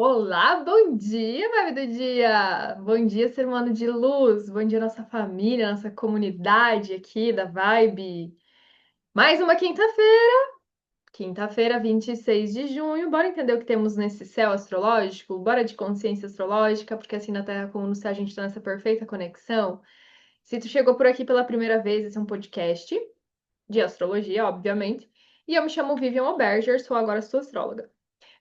Olá, bom dia, vibe do dia! Bom dia, ser humano de luz! Bom dia, nossa família, nossa comunidade aqui da Vibe! Mais uma quinta-feira, 26 de junho. Bora entender o que temos nesse céu astrológico? Bora de consciência astrológica, porque assim na Terra como no céu a gente está nessa perfeita conexão. Se tu chegou por aqui pela primeira vez, esse é um podcast de astrologia, obviamente. E eu me chamo Vivian Oberger, sou agora sua astróloga.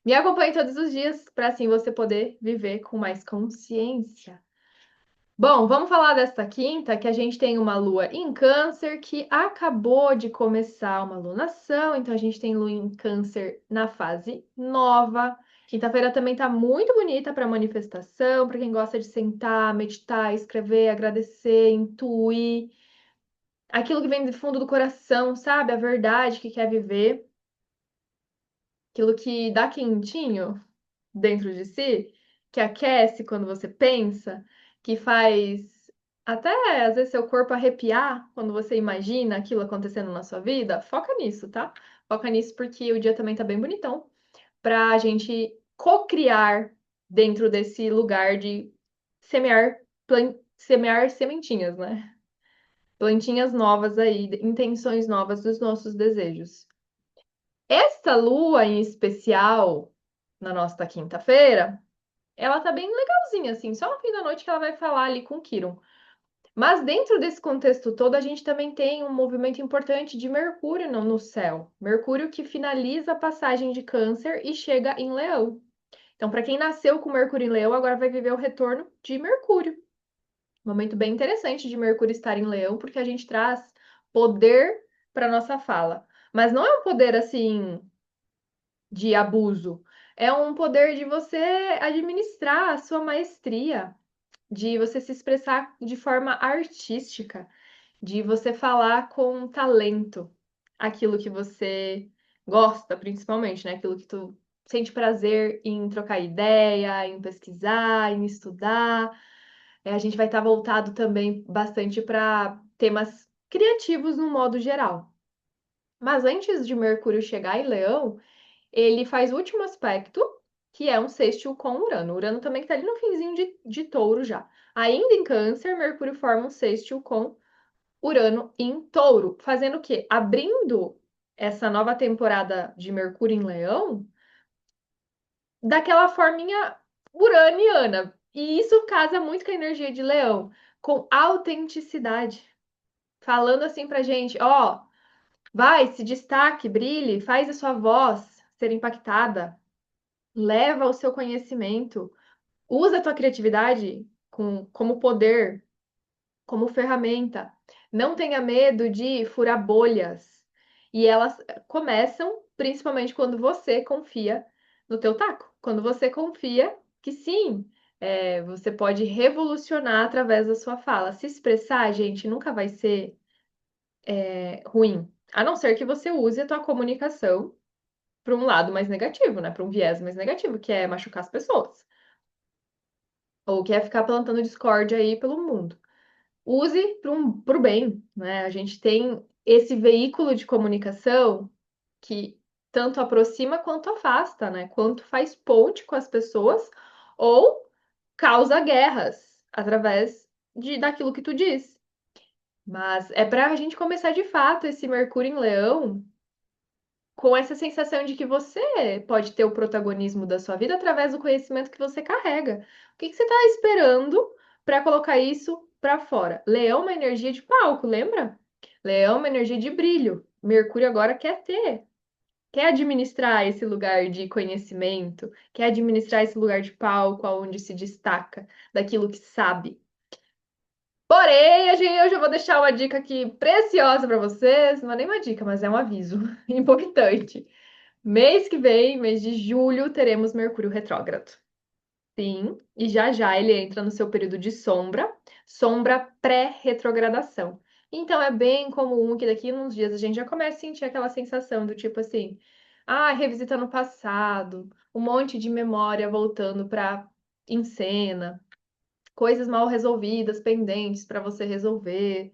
Me acompanhe todos os dias para assim você poder viver com mais consciência. Bom, vamos falar desta quinta que a gente tem uma lua em Câncer que acabou de começar uma lunação, então a gente tem lua em Câncer na fase nova. Quinta-feira também tá muito bonita para manifestação, para quem gosta de sentar, meditar, escrever, agradecer, intuir, aquilo que vem do fundo do coração, sabe? A verdade que quer viver, aquilo que dá quentinho dentro de si, que aquece quando você pensa, que faz até às vezes seu corpo arrepiar quando você imagina aquilo acontecendo na sua vida, foca nisso, tá? Foca nisso porque o dia também tá bem bonitão pra gente co-criar dentro desse lugar de semear, semear sementinhas, né? Plantinhas novas aí, intenções novas dos nossos desejos. Esta lua em especial, na nossa quinta-feira, ela tá bem legalzinha, assim, só no fim da noite que ela vai falar ali com o Quirón. Mas dentro desse contexto todo, a gente também tem um movimento importante de Mercúrio no céu. Mercúrio que finaliza a passagem de Câncer e chega em Leão. Então, para quem nasceu com Mercúrio em Leão, agora vai viver o retorno de Mercúrio. Momento bem interessante de Mercúrio estar em Leão, porque a gente traz poder para nossa fala. Mas não é um poder assim de abuso. É um poder de você administrar a sua maestria, de você se expressar de forma artística, de você falar com talento, aquilo que você gosta, principalmente, né? Aquilo que tu sente prazer em trocar ideia, em pesquisar, em estudar. A gente vai estar voltado também bastante para temas criativos no modo geral. Mas antes de Mercúrio chegar em Leão, ele faz o último aspecto, que é um sextil com Urano. Urano também está ali no finzinho de Touro já. Ainda em Câncer, Mercúrio forma um sextil com Urano em Touro, fazendo o quê? Abrindo essa nova temporada de Mercúrio em Leão daquela forminha uraniana. E isso casa muito com a energia de Leão, com autenticidade. Falando assim pra gente, ó, vai, se destaque, brilhe, faz a sua voz ser impactada, leva o seu conhecimento, usa a tua criatividade como poder, como ferramenta. Não tenha medo de furar bolhas. E elas começam principalmente quando você confia no teu taco. Quando você confia que sim, você pode revolucionar através da sua fala. Se expressar, gente, nunca vai ser ruim. A não ser que você use a tua comunicação para um lado mais negativo, né? Para um viés mais negativo, que é machucar as pessoas. Ou quer ficar plantando discórdia aí pelo mundo. Use para o bem, né? A gente tem esse veículo de comunicação que tanto aproxima quanto afasta, né? Quanto faz ponte com as pessoas ou causa guerras através daquilo que tu diz. Mas é para a gente começar de fato esse Mercúrio em Leão com essa sensação de que você pode ter o protagonismo da sua vida através do conhecimento que você carrega. O que que você está esperando para colocar isso para fora? Leão é uma energia de palco, lembra? Leão é uma energia de brilho. Mercúrio agora quer administrar esse lugar de conhecimento, quer administrar esse lugar de palco, onde se destaca daquilo que sabe. Porém, eu já vou deixar uma dica aqui preciosa para vocês. Não é nem uma dica, mas é um aviso importante. Mês que vem, mês de julho, teremos Mercúrio retrógrado. Sim, e já já ele entra no seu período de sombra, sombra pré-retrogradação. Então é bem comum que daqui a uns dias a gente já comece a sentir aquela sensação do tipo assim, revisitando o passado, um monte de memória voltando para em cena, coisas mal resolvidas, pendentes para você resolver,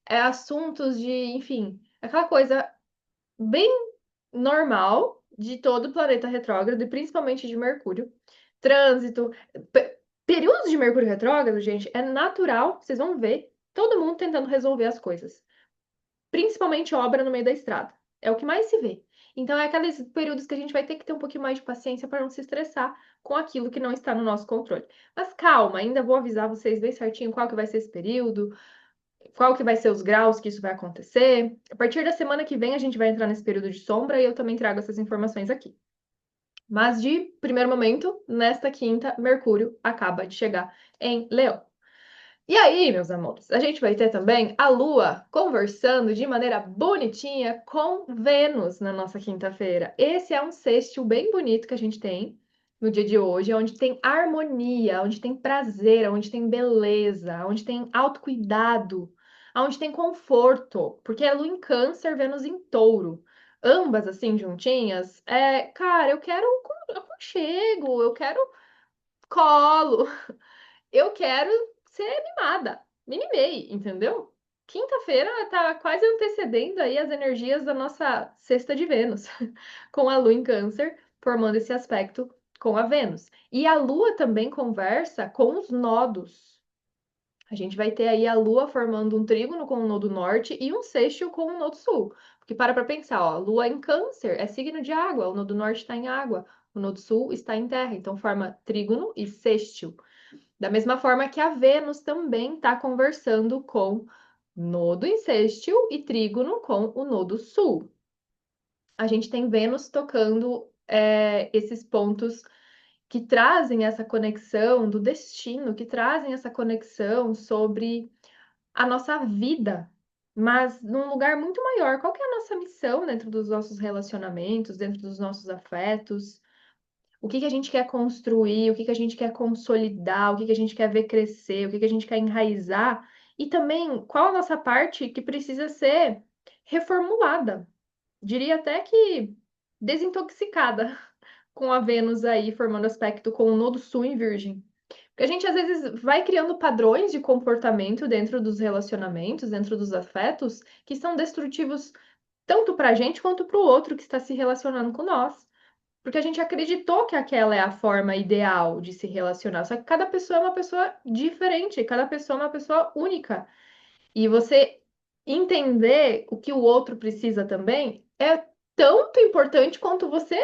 assuntos de, enfim, aquela coisa bem normal de todo o planeta retrógrado e principalmente de Mercúrio. trânsito, períodos de Mercúrio retrógrado, gente, é natural, vocês vão ver todo mundo tentando resolver as coisas, principalmente obra no meio da estrada. É o que mais se vê. Então, é aqueles períodos que a gente vai ter que ter um pouquinho mais de paciência para não se estressar com aquilo que não está no nosso controle. Mas calma, ainda vou avisar vocês bem certinho qual que vai ser esse período, qual que vai ser os graus que isso vai acontecer. A partir da semana que vem, a gente vai entrar nesse período de sombra e eu também trago essas informações aqui. Mas de primeiro momento, nesta quinta, Mercúrio acaba de chegar em Leão. E aí, meus amores, a gente vai ter também a Lua conversando de maneira bonitinha com Vênus na nossa quinta-feira. Esse é um sextil bem bonito que a gente tem no dia de hoje, onde tem harmonia, onde tem prazer, onde tem beleza, onde tem autocuidado, onde tem conforto, porque é Lua em Câncer, Vênus em Touro. Ambas assim juntinhas, cara, eu quero aconchego, eu quero colo, eu quero ser mimada. Me mimei, entendeu? Quinta-feira tá quase antecedendo aí as energias da nossa sexta de Vênus, com a Lua em Câncer, formando esse aspecto com a Vênus. E a Lua também conversa com os nodos. A gente vai ter aí a Lua formando um trígono com o nodo norte e um sextil com o nodo sul. Porque para pensar, ó, Lua em Câncer é signo de água, o nodo norte está em água, o nodo sul está em terra, então forma trígono e sextil. Da mesma forma que a Vênus também está conversando com nodo insextil e trígono com o nodo sul. A gente tem Vênus tocando esses pontos que trazem essa conexão do destino, que trazem essa conexão sobre a nossa vida, mas num lugar muito maior. Qual que é a nossa missão dentro dos nossos relacionamentos, dentro dos nossos afetos? O que que a gente quer construir, o que que a gente quer consolidar, o que que a gente quer ver crescer, o que que a gente quer enraizar, e também qual a nossa parte que precisa ser reformulada. Diria até que desintoxicada com a Vênus aí formando aspecto com o nodo sul em Virgem. Porque a gente às vezes vai criando padrões de comportamento dentro dos relacionamentos, dentro dos afetos, que são destrutivos tanto para a gente quanto para o outro que está se relacionando com nós. Porque a gente acreditou que aquela é a forma ideal de se relacionar. Só que cada pessoa é uma pessoa diferente, cada pessoa é uma pessoa única. E você entender o que o outro precisa também é tanto importante quanto você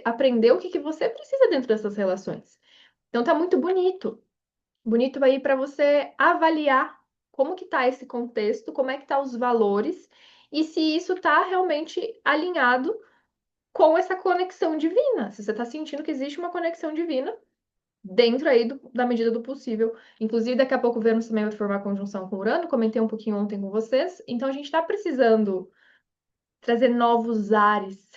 aprender o que que você precisa dentro dessas relações. Então tá muito bonito. Bonito aí para você avaliar como que tá esse contexto, como é que tá os valores e se isso tá realmente alinhado com essa conexão divina. Se você está sentindo que existe uma conexão divina dentro aí da medida do possível. Inclusive, daqui a pouco o Vênus também vai formar conjunção com Urano, comentei um pouquinho ontem com vocês. Então, a gente está precisando trazer novos ares,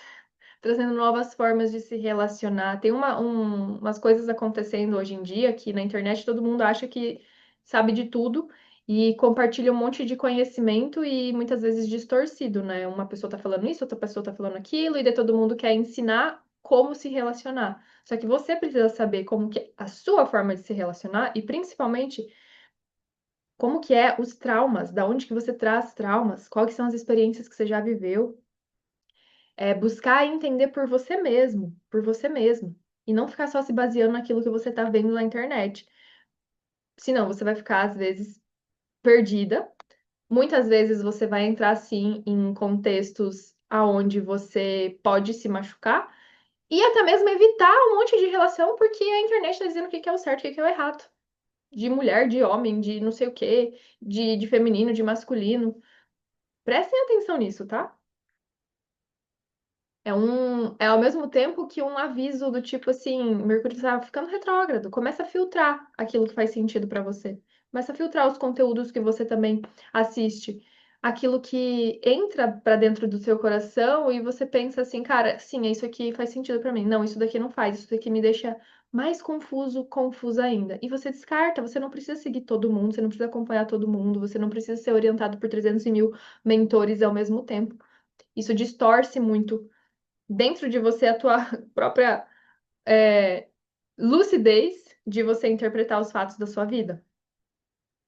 trazendo novas formas de se relacionar. Tem umas coisas acontecendo hoje em dia que na internet todo mundo acha que sabe de tudo e compartilha um monte de conhecimento e muitas vezes distorcido, né? Uma pessoa tá falando isso, outra pessoa tá falando aquilo, e daí todo mundo quer ensinar como se relacionar. Só que você precisa saber como que é a sua forma de se relacionar e principalmente como que é os traumas, da onde que você traz traumas, quais são as experiências que você já viveu, buscar entender por você mesmo, por você mesmo. E não ficar só se baseando naquilo que você está vendo na internet. Senão você vai ficar, às vezes, perdida. Muitas vezes você vai entrar, sim, em contextos aonde você pode se machucar. E até mesmo evitar um monte de relação, porque a internet está dizendo o que que é o certo e o que que é o errado. De mulher, de homem, de não sei o quê, de feminino, de masculino. Prestem atenção nisso, tá? É ao mesmo tempo que um aviso do tipo assim, Mercúrio está ficando retrógrado, começa a filtrar aquilo que faz sentido para você. Começa a filtrar os conteúdos que você também assiste, aquilo que entra para dentro do seu coração e você pensa assim, cara, sim, isso aqui faz sentido para mim. Não, isso daqui não faz, isso daqui me deixa mais confuso, confusa ainda. E você descarta, você não precisa seguir todo mundo, você não precisa acompanhar todo mundo, você não precisa ser orientado por 300 mil mentores ao mesmo tempo. Isso distorce muito dentro de você a tua própria é, lucidez de você interpretar os fatos da sua vida.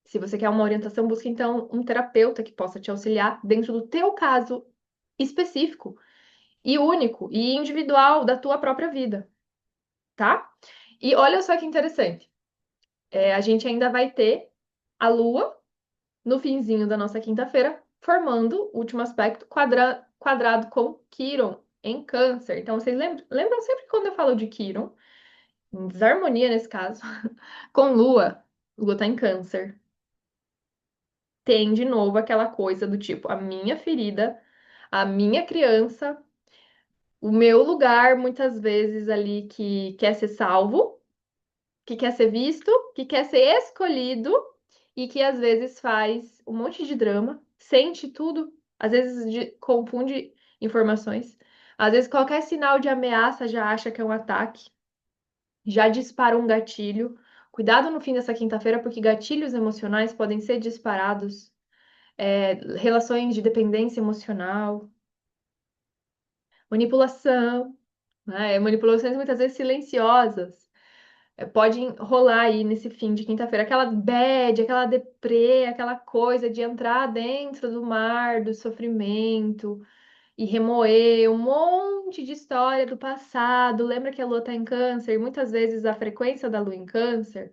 Se você quer uma orientação, busque então um terapeuta que possa te auxiliar dentro do teu caso específico e único e individual da tua própria vida, tá? E olha só que interessante. A gente ainda vai ter a Lua no finzinho da nossa quinta-feira, formando o último aspecto quadrado com Quirón em Câncer. Então, vocês lembram sempre quando eu falo de Quirón, em desarmonia nesse caso, com Lua, Lua tá em Câncer. Tem de novo aquela coisa do tipo, a minha ferida, a minha criança, o meu lugar, muitas vezes ali que quer ser salvo, que quer ser visto, que quer ser escolhido e que às vezes faz um monte de drama, sente tudo, às vezes confunde informações, às vezes qualquer sinal de ameaça já acha que é um ataque, já dispara um gatilho. Cuidado no fim dessa quinta-feira, porque gatilhos emocionais podem ser disparados, relações de dependência emocional, manipulação, né? Manipulações muitas vezes silenciosas. Pode rolar aí nesse fim de quinta-feira aquela bad, aquela deprê, aquela coisa de entrar dentro do mar do sofrimento e remoer um monte de história do passado. Lembra que a lua tá em câncer? E muitas vezes a frequência da lua em câncer,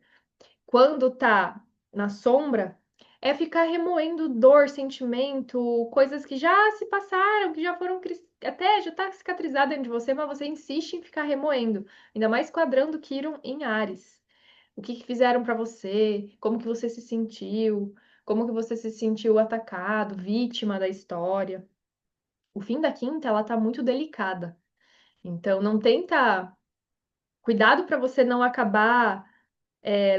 quando tá na sombra, é ficar remoendo dor, sentimento, coisas que já se passaram, que já foram até já tá cicatrizada dentro de você, mas você insiste em ficar remoendo. Ainda mais quadrando Quirón em Áries. O que que fizeram para você? Como que você se sentiu? Como que você se sentiu atacado, vítima da história? O fim da quinta, ela tá muito delicada. Então, não tenta. Cuidado para você não acabar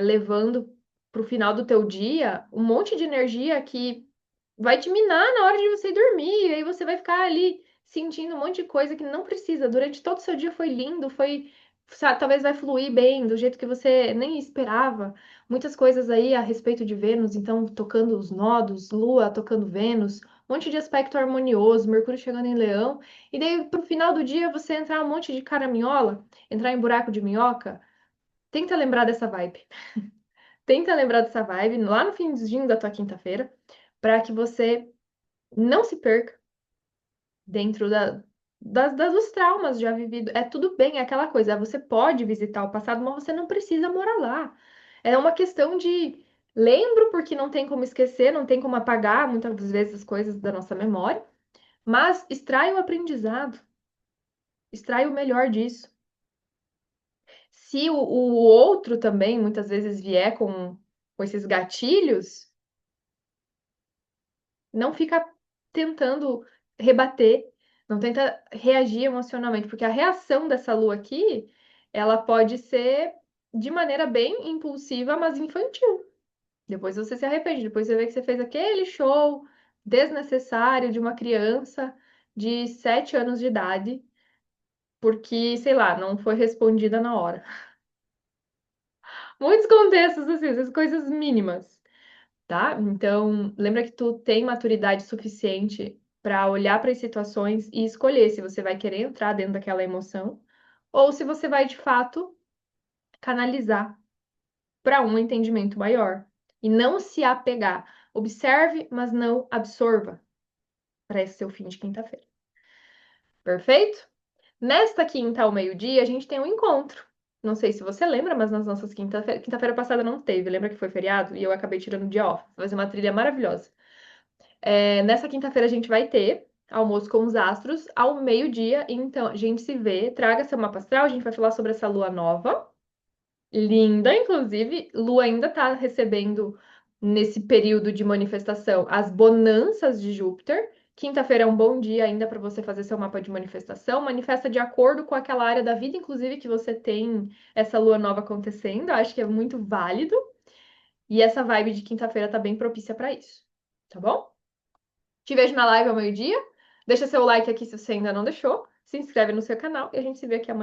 levando para o final do teu dia um monte de energia que vai te minar na hora de você ir dormir, e aí você vai ficar ali sentindo um monte de coisa que não precisa. Durante todo o seu dia foi lindo, talvez vai fluir bem, do jeito que você nem esperava. Muitas coisas aí a respeito de Vênus, então tocando os nodos, Lua tocando Vênus, um monte de aspecto harmonioso, Mercúrio chegando em Leão, e daí pro final do dia você entrar um monte de caraminhola, entrar em buraco de minhoca. Tenta lembrar dessa vibe. Tenta lembrar dessa vibe lá no finzinho da tua quinta-feira, para que você não se perca dentro dos traumas já vividos. É tudo bem, é aquela coisa. Você pode visitar o passado, mas você não precisa morar lá. É uma questão de lembro, porque não tem como esquecer, não tem como apagar muitas vezes as coisas da nossa memória, mas extrai o aprendizado, extrai o melhor disso. Se o outro também muitas vezes vier com esses gatilhos, não fica tentando rebater, não tenta reagir emocionalmente, porque a reação dessa lua aqui, ela pode ser de maneira bem impulsiva, mas infantil. Depois você se arrepende, depois você vê que você fez aquele show desnecessário de uma criança de 7 anos de idade, porque, sei lá, não foi respondida na hora. Muitos contextos, assim, essas coisas mínimas. Tá? Então, lembra que tu tem maturidade suficiente para olhar para as situações e escolher se você vai querer entrar dentro daquela emoção ou se você vai de fato canalizar para um entendimento maior e não se apegar. Observe, mas não absorva para esse seu fim de quinta-feira. Perfeito? Nesta quinta ao meio-dia, a gente tem um encontro. Não sei se você lembra, mas nas nossas quinta-feira passada não teve. Lembra que foi feriado e eu acabei tirando o dia off. Vou fazer uma trilha maravilhosa. Nessa quinta-feira a gente vai ter almoço com os astros ao meio-dia. Então, a gente se vê, traga seu mapa astral, a gente vai falar sobre essa lua nova. Linda, inclusive. Lua ainda tá recebendo, nesse período de manifestação, as bonanças de Júpiter. Quinta-feira é um bom dia ainda para você fazer seu mapa de manifestação. Manifesta de acordo com aquela área da vida, inclusive, que você tem essa lua nova acontecendo. Acho que é muito válido. E essa vibe de quinta-feira tá bem propícia para isso. Tá bom? Te vejo na live ao meio-dia. Deixa seu like aqui se você ainda não deixou. Se inscreve no seu canal e a gente se vê aqui amanhã.